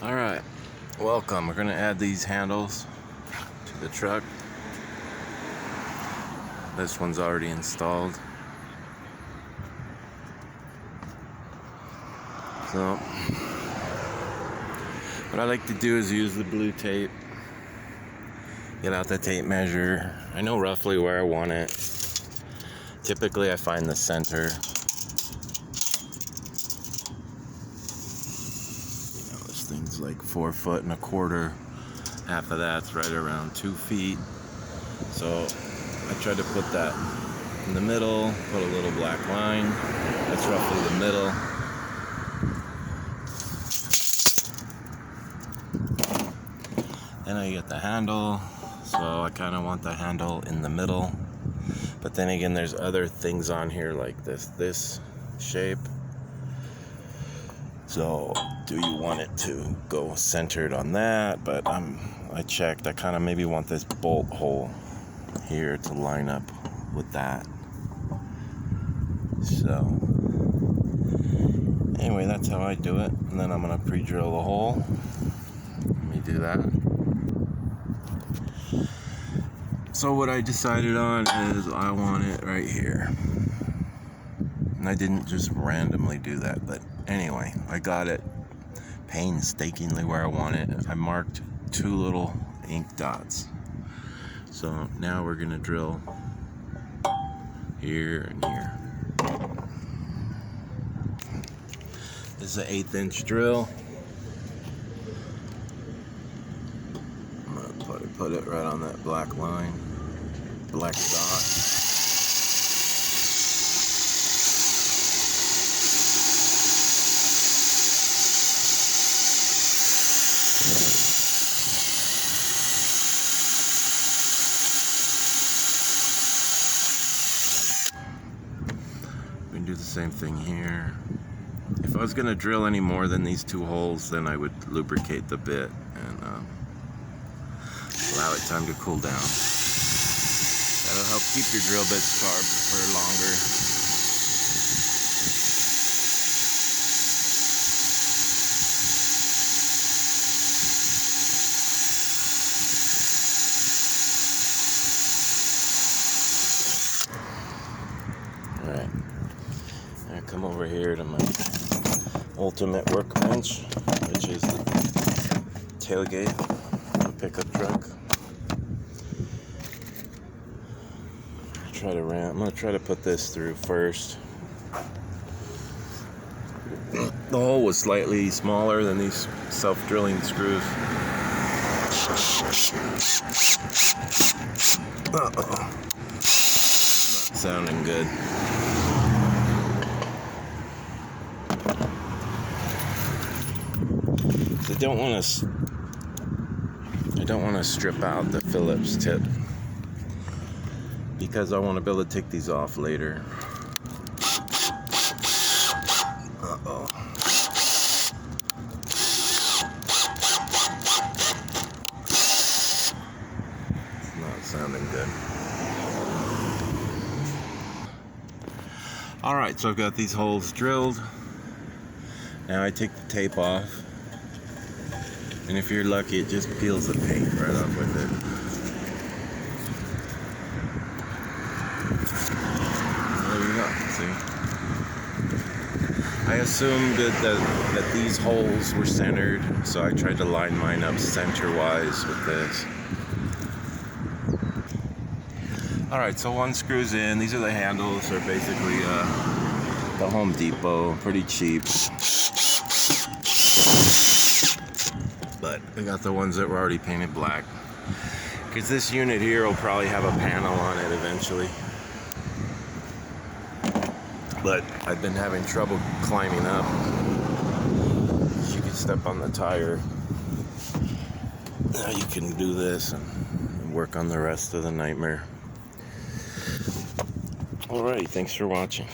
Alright, welcome. We're going to add these handles to the truck. This one's already installed. So, what I like to do is use the blue tape. Get out the tape measure. I know roughly where I want it. Typically I find the center. This thing's like 4 1/4 feet. Half of that's right around 2 feet. So I try to put that in the middle, put a little black line. That's roughly the middle. Then I get the handle. So I kind of want the handle in the middle. But then again, there's other things on here like this shape. So do you want it to go centered on that? But I checked, I kind of maybe want this bolt hole here to line up with that. So anyway, that's how I do it. And then I'm gonna pre-drill the hole. Let me do that. So what I decided on is I want it right here. And I didn't just randomly do that, but anyway, I got it painstakingly where I want it. I marked 2 little ink dots. So now we're gonna drill here and here. This is an 1/8 inch drill. I'm gonna put it right on that black line, black dot. We can do the same thing here. If I was going to drill any more than these 2 holes, then I would lubricate the bit and allow it time to cool down. That'll help keep your drill bits sharp for longer. Alright, I come over here to my ultimate workbench, which is the tailgate of the pickup truck. I'm going to try to put this through first. The hole was slightly smaller than these self-drilling screws. Uh-oh. Not sounding good. I don't want to strip out the Phillips tip because I want to be able to take these off later. Uh-oh. It's not sounding good. Alright, so I've got these holes drilled. Now I take the tape off. And if you're lucky, it just peels the paint right off with it. There you go, see? I assumed that these holes were centered, so I tried to line mine up center-wise with this. Alright, so one screws in. These are the handles. They're basically the Home Depot, pretty cheap. But I got the ones that were already painted black, because this unit here will probably have a panel on it eventually. But I've been having trouble climbing up. You can step on the tire. Now you can do this and work on the rest of the nightmare. Alrighty, thanks for watching.